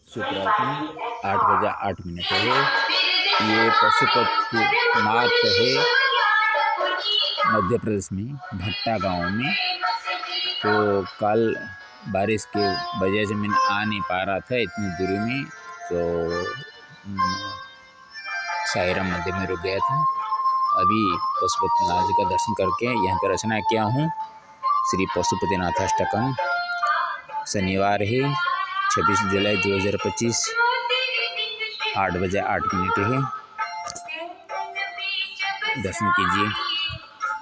सुप्रभात में 8 बजे 8 मिनट है। ये पशुपतिनाथ है मध्य प्रदेश में भट्टा गांव में। तो कल बारिश के वजह से मैं आ नहीं पा रहा था इतनी दूरी में, तो साईराम मंदिर में रुक गया था। अभी पशुपतिनाथ जी का दर्शन करके यहाँ पर रचना किया हूँ। श्री पशुपतिनाथ अष्टकम। शनिवार है 26 जुलाई 2025 8 बजे 8 मिनट है। दर्शन कीजिए।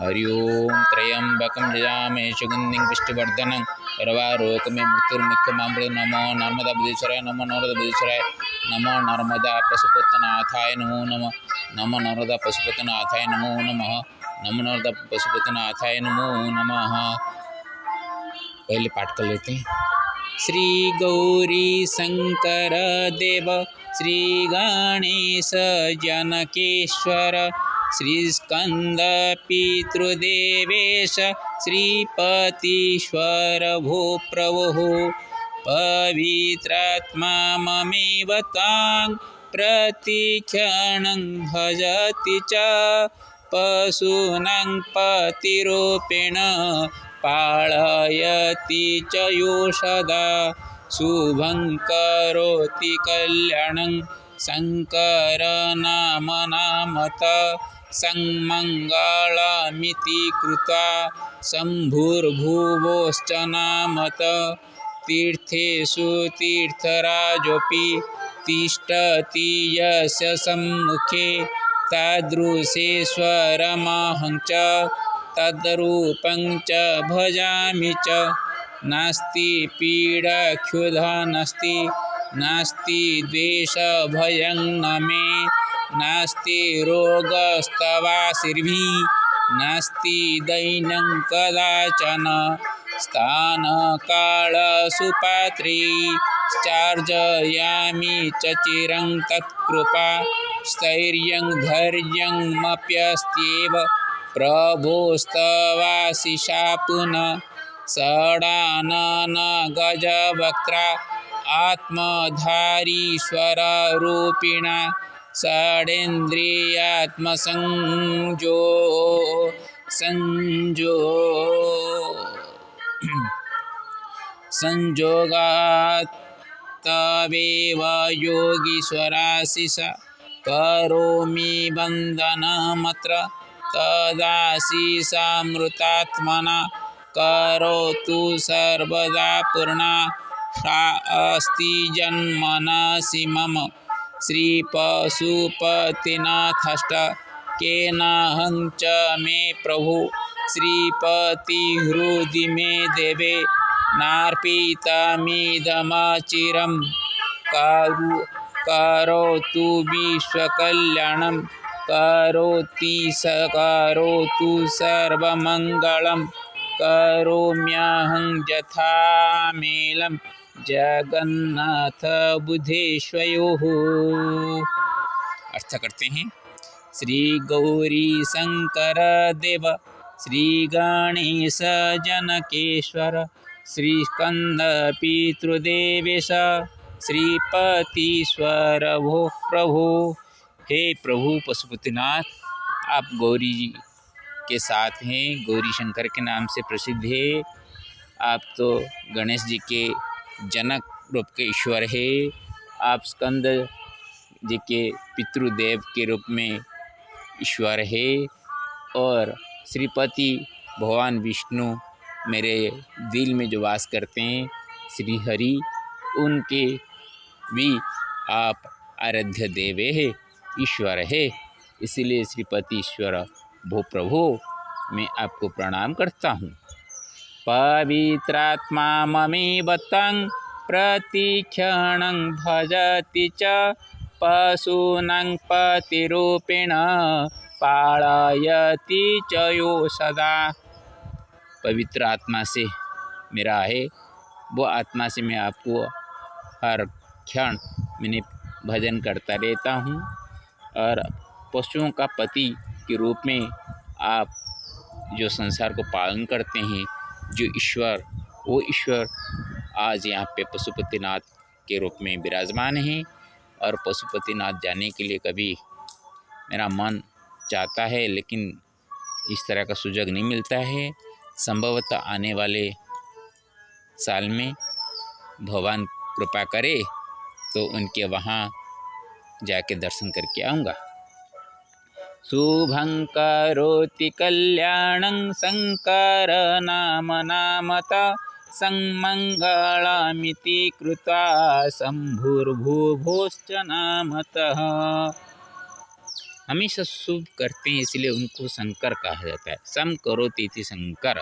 हरि ओम त्र्यंबकं यजामहे सुगंधिं पुष्टिवर्धनं उर्वारुकमिव मृत्युर्मुक्षमामृतं। नमो नर्मदा बुद्धेश्वराय नमो नर्मदा बुद्धेश्वराय नमो नर्मदा पशुपतिनाथाय नमो नमः। नमो नर्मदा पशुपतिनाथाय नमो नमः। नमो नर्मदा पशुपतिनाथाय नमो नमः। पहले पाठ कर लेते हैं। श्री गौरी शंकर देव श्री गणेश जनकेश्वर श्री स्कंद पितृदेवेश श्रीपतीश्वर भो प्रभो पवित्रात्मा ममेव तां प्रतिक्षणं भजति च पशूनां पतिरूपेण पालयति च यो सदा शुभं करोति कल्याणं शंकर नाम नामत संमंगलमिति कृत्वा शंभुर्भुवोश्च नामत तीर्थेषु तीर्थराजोऽपि तिष्ठति यस्य सम्मुखे तादृशेश्वरमहं च तद्रूपं च भजामि च। नास्ति पीडा क्षुधा नास्ति नास्ति द्वेष भयं न मे नास्ति रोगस्तवासिर्भिः नास्ति दैन्यं कदाचन स्थानकालसुपात्रे चार्जयामि च चिरं तत्कृपा स्थैर्यं धैर्यमप्यस्त्येव प्रभोस्तवाशिषा पुनः षडानन गजवक्त्रा आत्मधारीश्वररूपिणा संयोगात् तवेव योगीश्वराशिषा करोमि वन्दनमत्र तदाशिषामृतात्मना करोतु सर्वदा पूर्णा सा अस्ति जन्मनसि मम। श्रीपशुपतिनाथाष्टकेनाहं च मे प्रभु श्रीपतिहृदि मे देवे नार्पितमिदमचिरं करोतु विश्वकल्याणं करोतु सर्वमङ्गलं करोम्यहं यथामेलं जगन्नाथ बुद्धेश्वयोः। अर्थ करते हैं। श्री गौरी शंकर देव श्री गणेश जनकेश्वर श्री स्कंद पितृदेवेश श्रीपतीश्वर भो प्रभु। हे प्रभु पशुपतिनाथ, आप गौरी जी के साथ हैं, गौरी शंकर के नाम से प्रसिद्ध है। आप तो गणेश जी के जनक रूप के ईश्वर है। आप स्कंद जी के पितृदेव के रूप में ईश्वर है और श्रीपति भगवान विष्णु मेरे दिल में जो वास करते हैं श्री हरि, उनके भी आप आराध्य देवे है, ईश्वर है। इसीलिए श्रीपति ईश्वर भो प्रभु मैं आपको प्रणाम करता हूँ। पवित्रात्मा ममेव तं प्रतिक्षणं भजति च पशूनां पतिरूपेण पालयति च यो सदा। पवित्र आत्मा से मेरा है, वो आत्मा से मैं आपको हर क्षण मैंने भजन करता रहता हूँ। और पशुओं का पति के रूप में आप जो संसार को पालन करते हैं, जो ईश्वर, वो ईश्वर आज यहाँ पे पशुपतिनाथ के रूप में विराजमान हैं। और पशुपतिनाथ जाने के लिए कभी मेरा मन चाहता है, लेकिन इस तरह का सुयोग नहीं मिलता है। संभवतः आने वाले साल में भगवान कृपा करे तो उनके वहाँ जाके दर्शन करके आऊँगा। शुभं करोति कल्याणं शंकर नाम नामता संमंगलामिति कृत्वा शंभुर्भुवोश्च नामतः। हमेशा शुभ करते हैं इसलिए उनको शंकर कहा जाता है। सम करोति इति शंकर।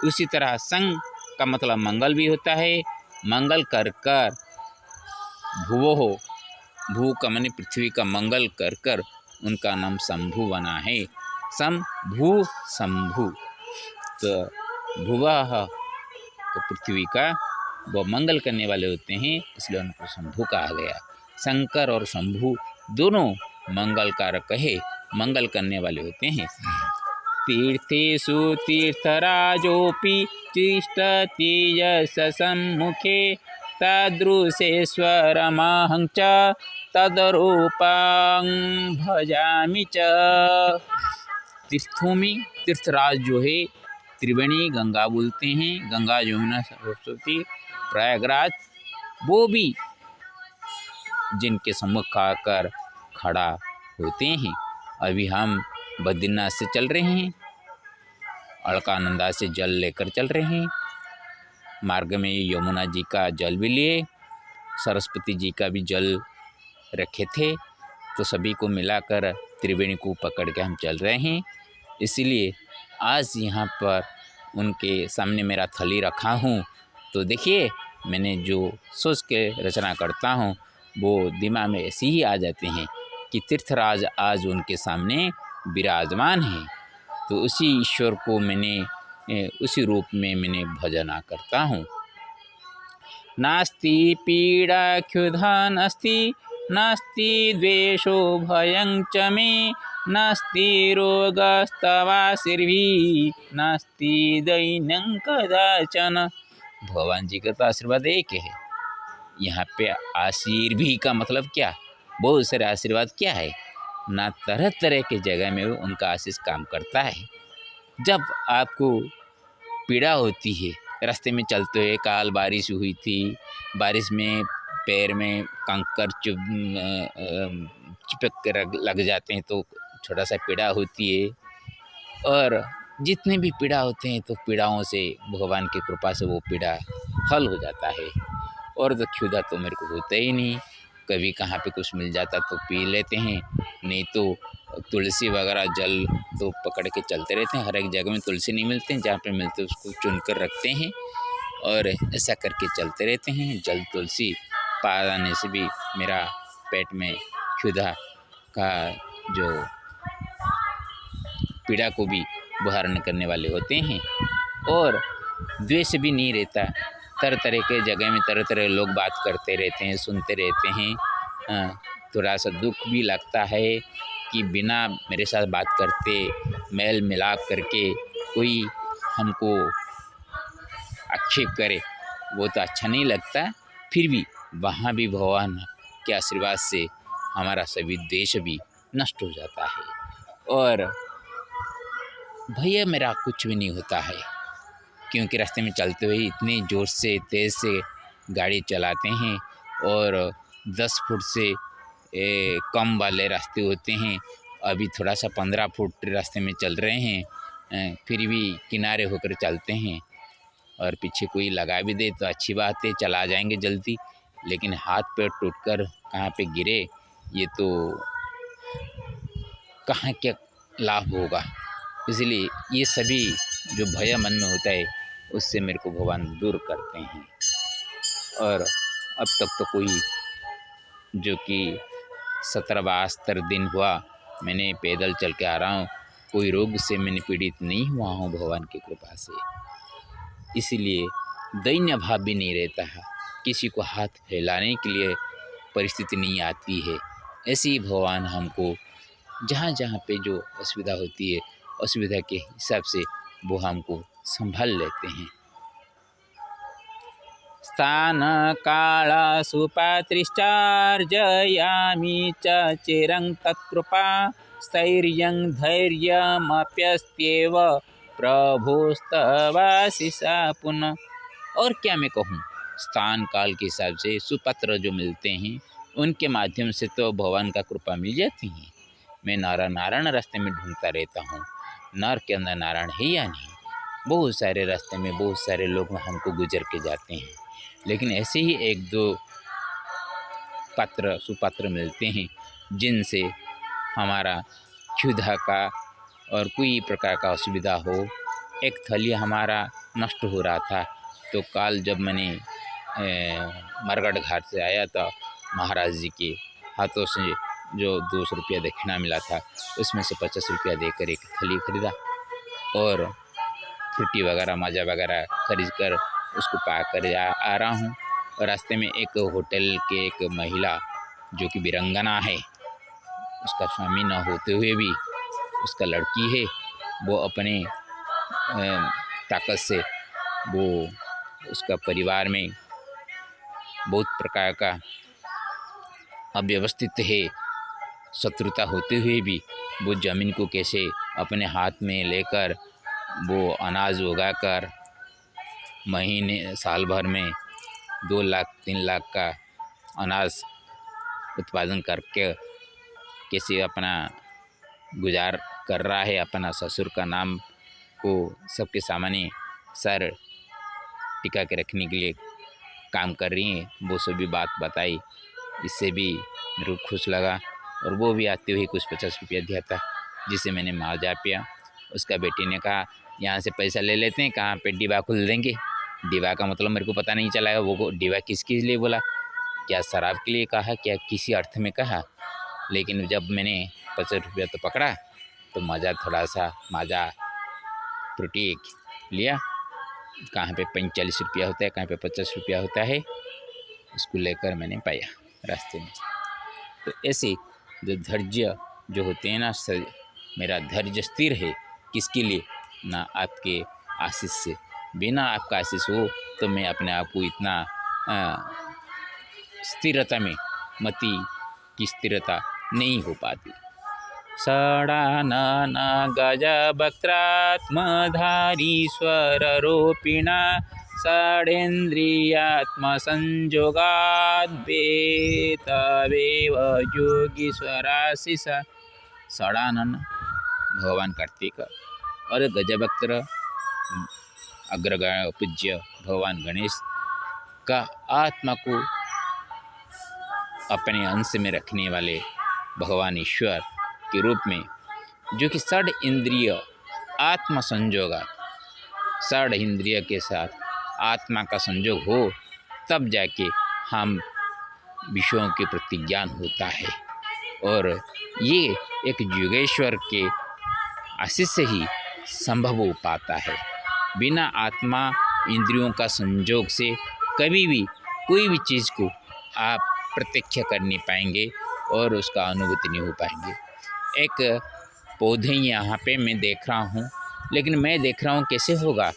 उसी तरह संग का मतलब मंगल भी होता है। मंगल कर कर भुवो हो, भू का माने पृथ्वी का मंगल कर कर उनका नाम शंभु बना है। शंभु शंभु, तो भुवः तो पृथ्वी का वो मंगल करने वाले होते हैं, इसलिए उनको शंभु कहा गया। शंकर और शंभु दोनों मंगल कारक है, मंगल करने वाले होते हैं। तीर्थेषु तीर्थराजोऽपि तिष्ठति यस्य सम्मुखे तादृशेश्वरमहं च तद्रूपं भजामि च। तीर्थों में तीर्थराज जो है त्रिवेणी गंगा बोलते हैं, गंगा यमुना सरस्वती प्रयागराज, वो भी जिनके सम्मुख आकर खड़ा होते हैं। अभी हम बद्रीनाथ से चल रहे हैं, अलकानंदा से जल लेकर चल रहे हैं। मार्ग में यमुना जी का जल भी लिए, सरस्वती जी का भी जल रखे थे, तो सभी को मिलाकर त्रिवेणी को पकड़ के हम चल रहे हैं। इसीलिए आज यहाँ पर उनके सामने मेरा थली रखा हूँ, तो देखिए मैंने जो सोच के रचना करता हूँ वो दिमाग में ऐसे ही आ जाते हैं कि तीर्थराज आज उनके सामने विराजमान है, तो उसी ईश्वर को मैंने उसी रूप में मैंने भजना करता हूँ। नास्ति पीड़ा क्षुधा नास्ति, नास्ति द्वेषो भयं च मे, नास्ति रोगस्तवासिर्भिः, नास्ति दैन्यं कदाचन। भगवान जी का तो आशीर्वाद एक है। यहाँ पे आशीर्भी का मतलब क्या, बहुत सारे आशीर्वाद क्या है ना, तरह तरह के जगह में उनका आशीष काम करता है। जब आपको पीड़ा होती है, रास्ते में चलते हुए, काल बारिश हुई थी, बारिश में पैर में कंकर चिपक कर लग जाते हैं तो छोटा सा पीड़ा होती है। और जितने भी पीड़ा होते हैं तो पीड़ाओं से भगवान की कृपा से वो पीड़ा हल हो जाता है। और तो क्षुधा तो मेरे को होता ही नहीं, कभी कहाँ पे कुछ मिल जाता तो पी लेते हैं, नहीं तो तुलसी वगैरह जल तो पकड़ के चलते रहते हैं। हर एक जगह में तुलसी नहीं मिलते हैं, जहाँ पे मिलते उसको चुन कर रखते हैं और ऐसा करके चलते रहते हैं। जल तुलसी पा जाने से भी मेरा पेट में क्षुधा का जो पीड़ा को भी बहारण करने वाले होते हैं। और द्वेष भी नहीं रहता, तरह तरह के जगह में तरह तरह लोग बात करते रहते हैं, सुनते रहते हैं। थोड़ा सा दुख भी लगता है कि बिना मेरे साथ बात करते मेल मिलाप करके कोई हमको आक्षेप करे, वो तो अच्छा नहीं लगता। फिर भी वहाँ भी भगवान के आशीर्वाद से हमारा सभी द्वेष भी नष्ट हो जाता है और भैया मेरा कुछ भी नहीं होता है, क्योंकि रास्ते में चलते हुए इतने ज़ोर से तेज़ से गाड़ी चलाते हैं और 10 फुट से कम वाले रास्ते होते हैं। अभी थोड़ा सा 15 फुट रास्ते में चल रहे हैं, फिर भी किनारे होकर चलते हैं। और पीछे कोई लगा भी दे तो अच्छी बात है, चला जाएंगे जल्दी, लेकिन हाथ पैर टूटकर कहाँ पे गिरे ये तो कहाँ क्या लाभ होगा। इसलिए ये सभी जो भय मन में होता है उससे मेरे को भगवान दूर करते हैं। और अब तक तो कोई जो कि 17-72 दिन हुआ मैंने पैदल चल के आ रहा हूँ, कोई रोग से मैंने पीड़ित नहीं हुआ हूँ भगवान की कृपा से। इसीलिए दैन्य भाव भी नहीं रहता है, किसी को हाथ फैलाने के लिए परिस्थिति नहीं आती है। ऐसे ही भगवान हमको जहाँ जहाँ पे जो असुविधा होती है, असुविधा के हिसाब से वो हमको संभाल लेते हैं। स्थानकाल सुपात्रिश्चार्जयामि च चिरं तत्कृपा स्थैर्यं धैर्यमप्यस्त्येव प्रभोस्तवासिसा पुनः। और क्या मैं कहूँ, स्थान काल के हिसाब से सुपत्र जो मिलते हैं उनके माध्यम से तो भगवान का कृपा मिल जाती है। मैं नारायण रास्ते में ढूंढता रहता हूँ, नर के अंदर नारायण है या नहीं। बहुत सारे रास्ते में बहुत सारे लोग हमको गुजर के जाते हैं, लेकिन ऐसे ही एक दो पात्र सुपात्र मिलते हैं जिनसे हमारा क्षुधा का और कोई प्रकार का असुविधा हो। एक थली हमारा नष्ट हो रहा था, तो कल जब मैंने मरगढ़ घाट से आया तो महाराज जी के हाथों से जो 200 रुपया दक्षिणा मिला था उसमें से 50 रुपया देकर एक थली खरीदा और फ्रूटी वगैरह माजा वगैरह खरीद कर उसको पा कर आ रहा हूँ। और रास्ते में एक होटल के एक महिला जो कि वीरांगना है, उसका स्वामी न होते हुए भी उसका लड़की है, वो अपने ताकत से वो उसका परिवार में बहुत प्रकार का अव्यवस्थित है, शत्रुता होते हुए भी वो ज़मीन को कैसे अपने हाथ में लेकर वो अनाज उगाकर महीने साल भर में 2 लाख 3 लाख का अनाज उत्पादन करके कैसे अपना गुजार कर रहा है, अपना ससुर का नाम को सबके सामने सर टिका के रखने के लिए काम कर रही हैं। वो सभी बात बताई, इससे भी मेरे को खुश लगा। और वो भी आते हुए कुछ 50 रुपया दिया था, जिसे मैंने माजा पिया। उसका बेटी ने कहा यहाँ से पैसा ले लेते हैं, कहाँ पे डिब्बा खुल देंगे। डिब्बा का मतलब मेरे को पता नहीं चला, वो डिब्बा किसके लिए बोला, क्या शराब के लिए कहा, क्या किसी अर्थ में कहा। लेकिन जब मैंने 50 रुपया तो पकड़ा तो मज़ा थोड़ा सा माजा फ्रूटी लिया, कहाँ पे 45 रुपया होता है, कहाँ पे 50 रुपया होता है, उसको लेकर मैंने पाया रास्ते में। तो ऐसे जो धैर्य जो होते हैं ना, मेरा धैर्य स्थिर है किसके लिए, ना आपके आशीष से। बिना आपका आशीष हो तो मैं अपने आप को इतना स्थिरता में मति की स्थिरता नहीं हो पाती। षडानन गजवक्त्रात्मधारीश्वररूपिणा षडेन्द्रियात्मसंयोगाद्वेतवेव योगीश्वराशिषा। षडानन भगवान कार्तिक और गजवक्त्र अग्रगण्य पूज्य भगवान गणेश का आत्मा को अपने अंश में रखने वाले भगवान ईश्वर के रूप में, जो कि षड इंद्रिय आत्म संयोग, षड इंद्रिय के साथ आत्मा का संयोग हो तब जाके हम विषयों के प्रति ज्ञान होता है। और ये एक योगेश्वर के आशीष से ही संभव हो पाता है। बिना आत्मा इंद्रियों का संयोग से कभी भी कोई भी चीज़ को आप प्रत्यक्ष कर नहीं पाएंगे और उसका अनुभूति नहीं हो पाएंगे। एक पौधे यहाँ पे मैं देख रहा हूँ, लेकिन मैं देख रहा हूँ कैसे होगा,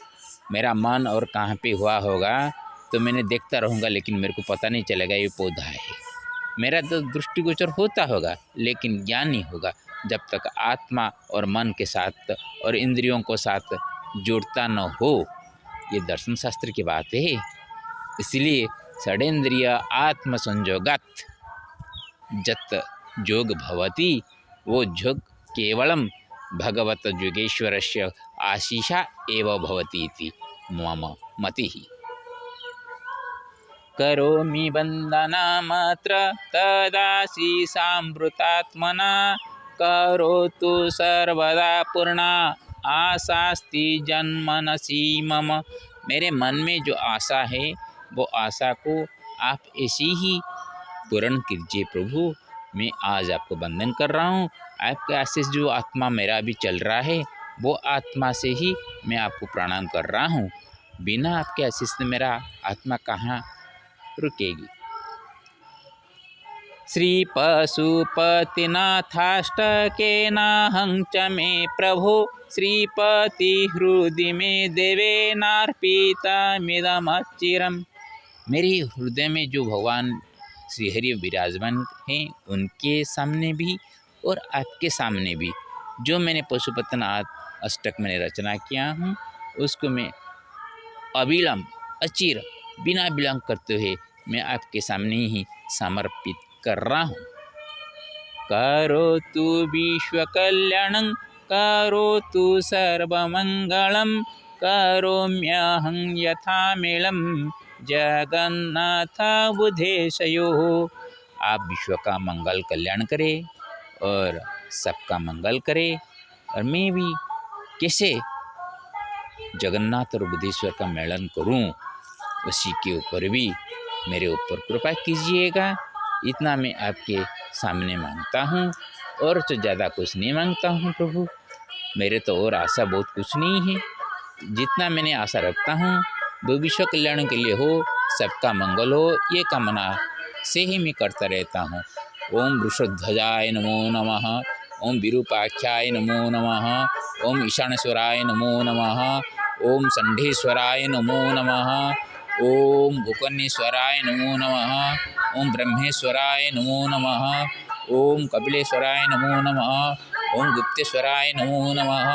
मेरा मन और कहाँ पे हुआ होगा तो मैंने देखता रहूँगा, लेकिन मेरे को पता नहीं चलेगा ये पौधा है। मेरा तो दृष्टिगोचर होता होगा लेकिन ज्ञान नहीं होगा जब तक आत्मा और मन के साथ और इंद्रियों को साथ जोड़ता न हो। ये दर्शन शास्त्र की बात है। इसलिए षडेन्द्रिय आत्म संयोगात जत जोग भवति, वो जोग केवलम भगवत योगेश्वरस्य आशीषा एव भवति इति मम मतिः। करोमि वन्दनामत्र तदाशीषामृतात्मना, करोतु सर्वदा पूर्णा आशास्ति जन्मनसि मम। मेरे मन में जो आशा है वो आशा को आप ऐसी ही पूर्ण कीजिए प्रभु। मैं आज आपको वंदन कर रहा हूँ। आपके आशीष जो आत्मा मेरा अभी चल रहा है वो आत्मा से ही मैं आपको प्रणाम कर रहा हूँ। बिना आपके आशीष से मेरा आत्मा कहाँ रुकेगी। श्री पशुपतिनाथाष्टकेनाहं च मे प्रभो, श्रीपति हृदि मे देवेनार्पितमिदमच्चिरम्। मेरे हृदय में जो भगवान श्री हरि विराजमान हैं उनके सामने भी और आपके सामने भी जो मैंने पशुपतिनाथ अष्टक में रचना किया हूँ उसको मैं अविलंब अचिर बिना विलंब करते हुए मैं आपके सामने ही समर्पित कर रहा हूँ। करोतु विश्वकल्याणं करोतु सर्वमङ्गलं करोम्यहं यथामेलं जगन्नाथ बुधेशयोः। आप विश्व का मंगल कल्याण करें और सबका मंगल करें और मैं भी कैसे जगन्नाथ और बुद्धेश्वर का मेलन करूं उसी के ऊपर भी मेरे ऊपर कृपा कीजिएगा। इतना मैं आपके सामने मांगता हूँ और तो ज़्यादा कुछ नहीं मांगता हूँ प्रभु। मेरे तो और आशा बहुत कुछ नहीं है। जितना मैंने आशा रखता हूँ वो विश्व कल्याण के लिए हो, सबका मंगल हो, ये कामना से ही मैं करता रहता हूँ। ओम वृषध्वजाय नमो नमः, ओम विरूपाख्याय नमो नमः, ओम ईशानेश्वराय नमो नमः, ओम संढेश्वराय नमो नमः, ओम गोकर्णेश्वराय नमो नमः, ओम ब्रह्मेश्वराय नमो नमः, ओम कपिलेश्वराय नमो नमः, ओम गुप्तेश्वराय नमो नमः,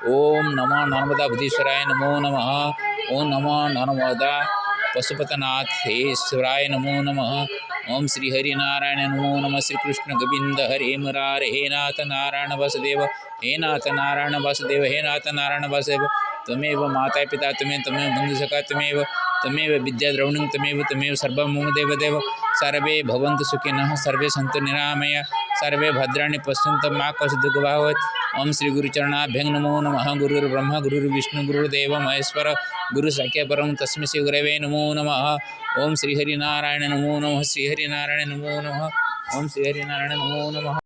ओम नमो नर्मदा बुद्धेश्वराय नमो नमः, ओम नमो नर्मदा पशुपतिनाथेश्वराय नमो नमः, ओम श्री हरि नारायण नमो नमः। श्री कृष्ण गोविंद हरे मुरारे, हे नाथ नारायण वासुदेव, हे नाथ नारायण वासुदेव, हे नाथ नारायण वासुदेव। त्वमेव माता पिता त्वमेव बंधु सखा त्वमेव विद्या द्रविणं त्वमेव सर्वं मम देवदेव। सर्वे भवन्तु सुखिनः, सर्वे सन्तु निरामया, सर्वे भद्राणि पश्यन्तु मा कश्चित् दुःखं भवेत्। ओम श्री गुरुचरणाभ्यं नमो नमः। गुरुर्ब्रह्मा गुरुर्विष्णु गुरुर्देव महेश्वर गुरु साक्षात् परं तस्मै श्री गुरवे नमो नमः। ओम श्री हरि नारायण नमो नमः। श्री हरि नारायण नमो नमः। ओम श्री हरि नारायण नमो नमः।